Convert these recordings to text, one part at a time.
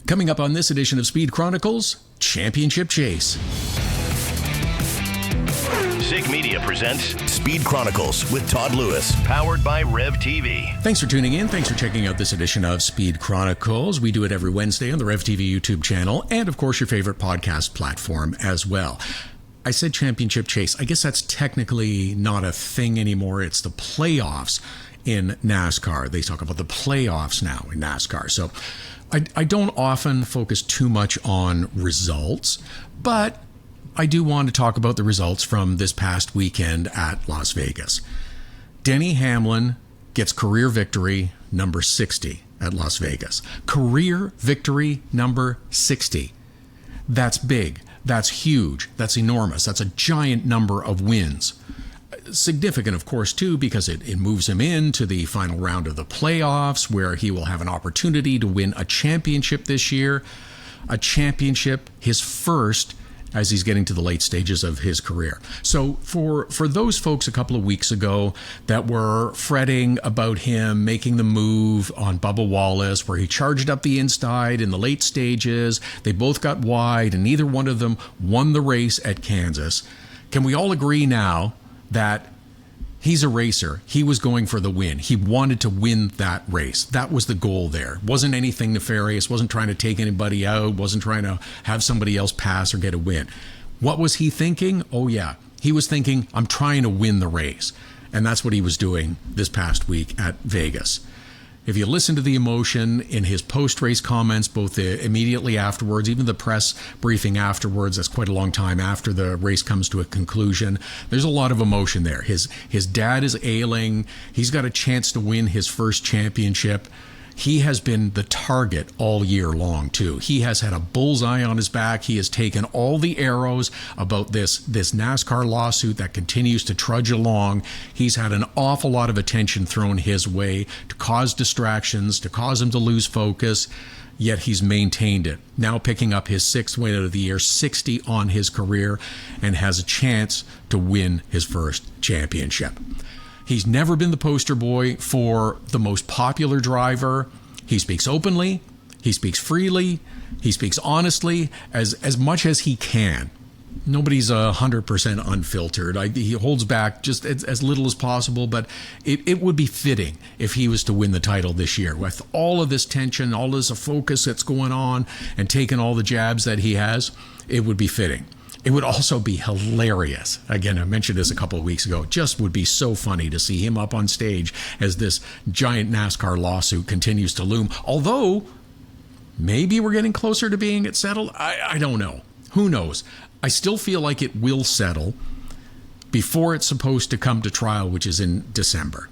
Coming up on this edition of Speed Chronicles, Championship Chase. Zig Media presents Speed Chronicles with Todd Lewis, powered by Rev TV. Thanks for tuning in. Thanks for checking out this edition of Speed Chronicles. We do it every Wednesday on the Rev TV YouTube channel and, of course, your favorite podcast platform as well. I said Championship Chase. I guess that's technically not a thing anymore. It's the playoffs in NASCAR. They talk about the playoffs now in NASCAR. So I don't often focus too much on results, but I do want to talk about the results from this past weekend at Las Vegas. Denny Hamlin gets career victory number 60 at Las Vegas. Career victory number 60. That's big. That's huge. That's enormous. That's a giant number of wins. Significant, of course, too, because it moves him into the final round of the playoffs, where he will have an opportunity to win a championship this year. A championship, his first, as he's getting to the late stages of his career. So for those folks a couple of weeks ago that were fretting about him making the move on Bubba Wallace, where he charged up the inside in the late stages, they both got wide, and neither one of them won the race at Kansas, can we all agree now that he's a racer? He was going for the win. He wanted to win that race. That was the goal there. Wasn't anything nefarious. Wasn't trying to take anybody out. Wasn't trying to have somebody else pass or get a win. What was he thinking? Oh, yeah. He was thinking, I'm trying to win the race. And that's what he was doing this past week at Vegas. If you listen to the emotion in his post-race comments, both immediately afterwards, even the press briefing afterwards, that's quite a long time after the race comes to a conclusion, there's a lot of emotion there. His dad is ailing. He's got a chance to win his first championship. He has been the target all year long, too. He has had a bullseye on his back. He has taken all the arrows about this NASCAR lawsuit that continues to trudge along. He's had an awful lot of attention thrown his way to cause distractions, to cause him to lose focus, yet he's maintained it. Now picking up his sixth win of the year, 60 on his career, and has a chance to win his first championship. He's never been the poster boy for the most popular driver. He speaks openly. He speaks freely. He speaks honestly, as much as he can. Nobody's 100% unfiltered. He holds back just as little as possible, but it would be fitting if he was to win the title this year. With all of this tension, all this focus that's going on, and taking all the jabs that he has, it would be fitting. It would also be hilarious. Again, I mentioned this a couple of weeks ago. It just would be so funny to see him up on stage as this giant NASCAR lawsuit continues to loom. Although, maybe we're getting closer to being it settled. I don't know. Who knows? I still feel like it will settle before it's supposed to come to trial, which is in December.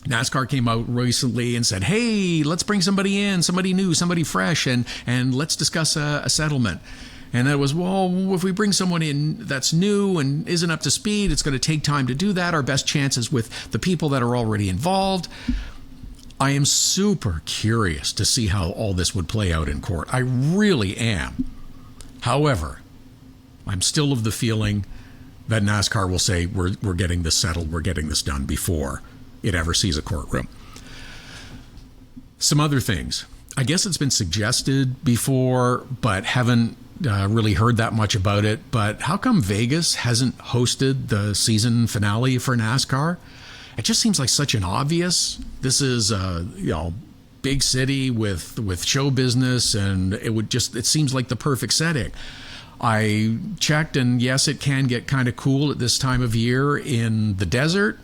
NASCAR came out recently and said, hey, let's bring somebody in, somebody new, somebody fresh, and let's discuss a settlement. And it was, well, if we bring someone in that's new and isn't up to speed, it's going to take time to do that. Our best chances with the people that are already involved. I am super curious to see how all this would play out in court. I really am. However, I'm still of the feeling that NASCAR will say, we're getting this settled, we're getting this done before it ever sees a courtroom. Some other things. I guess it's been suggested before, but haven't really heard that much about it. But how come Vegas hasn't hosted the season finale for NASCAR? It just seems like such an obvious. This is big city with show business, and it seems like the perfect setting. I checked, and yes, it can get kind of cool at this time of year in the desert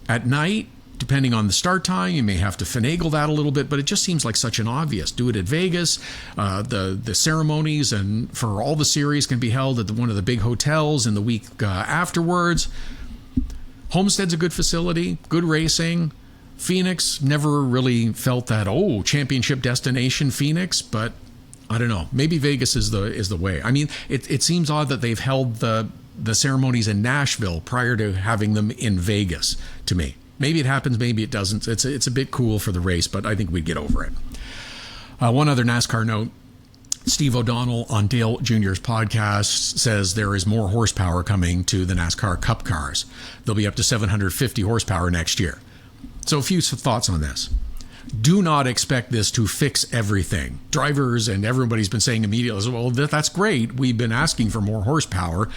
at night. Depending on the start time, you may have to finagle that a little bit, but it just seems like such an obvious. Do it at Vegas. The ceremonies and for all the series can be held at one of the big hotels in the week afterwards. Homestead's a good facility, good racing. Phoenix, never really felt that, championship destination Phoenix, but I don't know. Maybe Vegas is the way. I mean, it seems odd that they've held the ceremonies in Nashville prior to having them in Vegas, to me. Maybe it happens, maybe it doesn't. It's a bit cool for the race, but I think we'd get over it. One other NASCAR note. Steve O'Donnell on Dale Jr.'s podcast says there is more horsepower coming to the NASCAR Cup cars. They'll be up to 750 horsepower next year. So a few thoughts on this. Do not expect this to fix everything. Drivers and everybody's been saying immediately, well, that's great. We've been asking for more horsepower,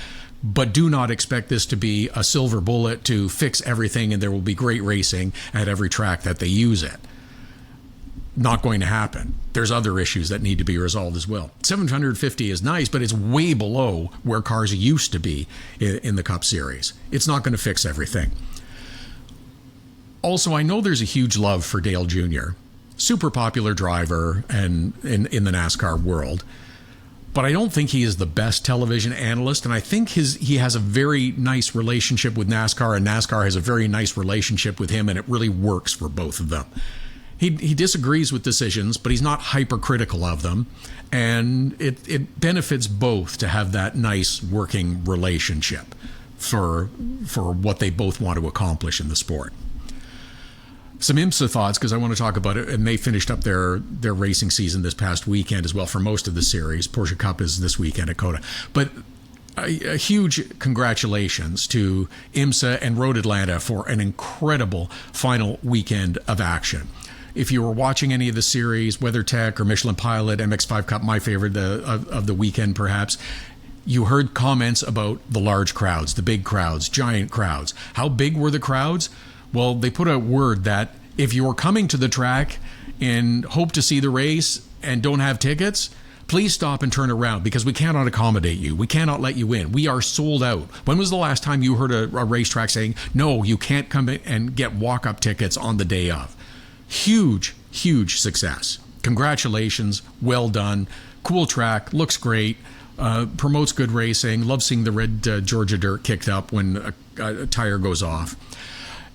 but do not expect this to be a silver bullet to fix everything and there will be great racing at every track that they use it. Not going to happen. There's other issues that need to be resolved as well. 750 is nice, but it's way below where cars used to be in the Cup Series. It's not going to fix everything. Also, I know there's a huge love for Dale Jr., super popular driver and in the NASCAR world, but I don't think he is the best television analyst, and I think he has a very nice relationship with NASCAR, and NASCAR has a very nice relationship with him, and it really works for both of them. He disagrees with decisions, but he's not hypercritical of them, and it benefits both to have that nice working relationship for what they both want to accomplish in the sport. Some IMSA thoughts, because I want to talk about it, and they finished up their racing season this past weekend as well for most of the series. Porsche Cup is this weekend at COTA. But a huge congratulations to IMSA and Road Atlanta for an incredible final weekend of action. If you were watching any of the series, WeatherTech or Michelin Pilot, MX5 Cup, my favorite of the weekend perhaps, you heard comments about the large crowds, the big crowds, giant crowds. How big were the crowds? Well, they put out word that if you're coming to the track and hope to see the race and don't have tickets, please stop and turn around because we cannot accommodate you. We cannot let you in. We are sold out. When was the last time you heard a racetrack saying, no, you can't come in and get walk-up tickets on the day of? Huge, huge success. Congratulations. Well done. Cool track. Looks great. Promotes good racing. Love seeing the red Georgia dirt kicked up when a tire goes off.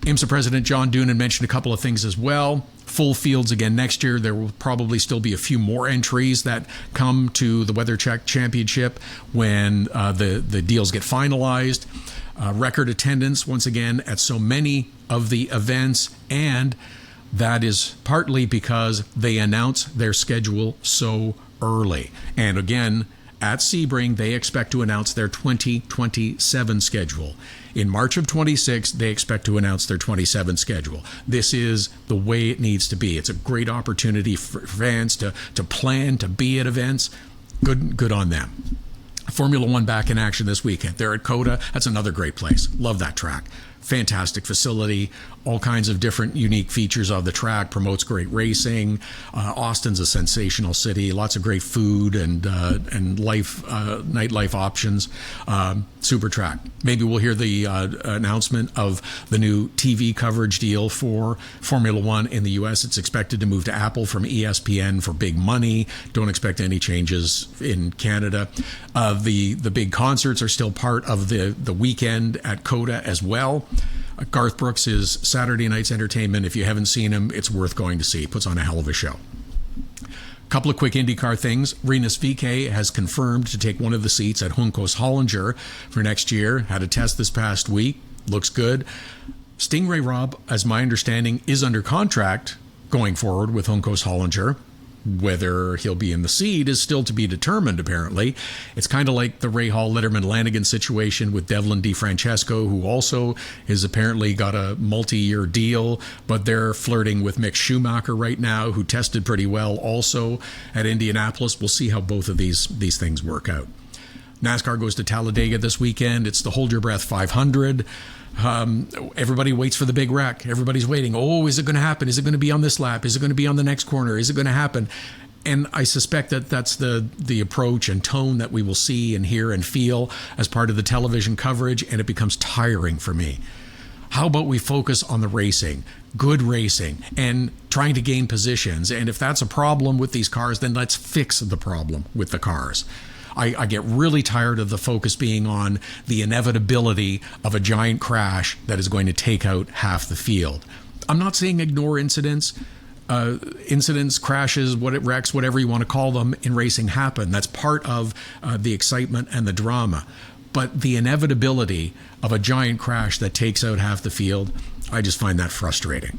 IMSA President John Doonan mentioned a couple of things as well. Full fields again next year. There will probably still be a few more entries that come to the WeatherTech Championship when the deals get finalized. Record attendance, once again, at so many of the events, and that is partly because they announce their schedule so early. And again, at Sebring, they expect to announce their 2027 schedule. In March of 26, they expect to announce their 27 schedule. This is the way it needs to be. It's a great opportunity for fans to plan, to be at events. Good on them. Formula One back in action this weekend. They're at COTA. That's another great place. Love that track. Fantastic facility, all kinds of different unique features of the track, promotes great racing. Austin's a sensational city, lots of great food and nightlife options. Super track. Maybe we'll hear the announcement of the new TV coverage deal for Formula One in the U.S. It's expected to move to Apple from ESPN for big money. Don't expect any changes in Canada. The big concerts are still part of the weekend at COTA as well. Garth Brooks is Saturday night's entertainment. If you haven't seen him, it's worth going to see. He puts on a hell of a show. Couple of quick IndyCar things. Rinus VeeKay has confirmed to take one of the seats at Juncos Hollinger for next year. Had a test this past week. Looks good. Stingray Robb, as my understanding, is under contract going forward with Juncos Hollinger. Whether he'll be in the seat is still to be determined, apparently. It's kind of like the Ray Hall, Letterman, Lanigan situation with Devlin DeFrancesco, who also has apparently got a multi-year deal, but they're flirting with Mick Schumacher right now, who tested pretty well also at Indianapolis. We'll see how both of these things work out. NASCAR goes to Talladega this weekend. It's the Hold Your Breath 500. Everybody waits for the big wreck. Everybody's waiting. Oh, is it going to happen? Is it going to be on this lap? Is it going to be on the next corner? Is it going to happen? And I suspect that that's the approach and tone that we will see and hear and feel as part of the television coverage, and it becomes tiring for me. How about we focus on the racing, good racing, and trying to gain positions? And if that's a problem with these cars, then let's fix the problem with the cars. I get really tired of the focus being on the inevitability of a giant crash that is going to take out half the field. I'm not saying ignore incidents. Crashes, wrecks, whatever you want to call them in racing happen. That's part of the excitement and the drama. But the inevitability of a giant crash that takes out half the field, I just find that frustrating.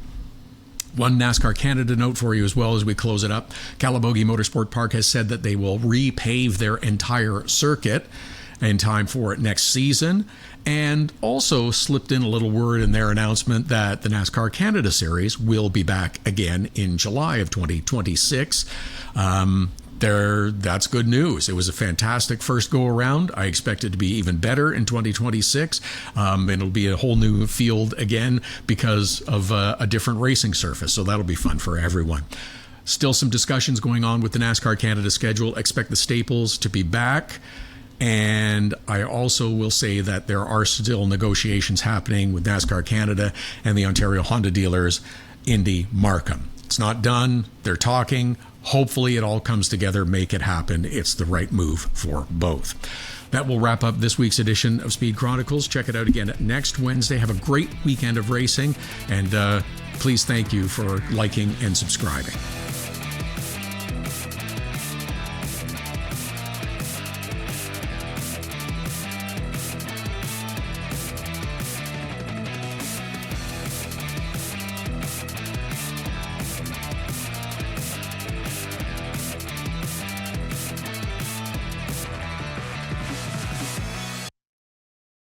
One NASCAR Canada note for you as well as we close it up. Calabogie Motorsport Park has said that they will repave their entire circuit. in time for next season. And also slipped in a little word in their announcement that the NASCAR Canada Series will be back again in July of 2026. That's good news. It was a fantastic first go around. I expect it to be even better in 2026. It'll be a whole new field again because of a different racing surface. So that'll be fun for everyone. Still some discussions going on with the NASCAR Canada schedule. Expect the staples to be back. And I also will say that there are still negotiations happening with NASCAR Canada and the Ontario Honda dealers, Indy Markham. It's not done. They're talking. Hopefully it all comes together, make it happen. It's the right move for both. That will wrap up this week's edition of Speed Chronicles. Check it out again next Wednesday. Have a great weekend of racing. And please thank you for liking and subscribing.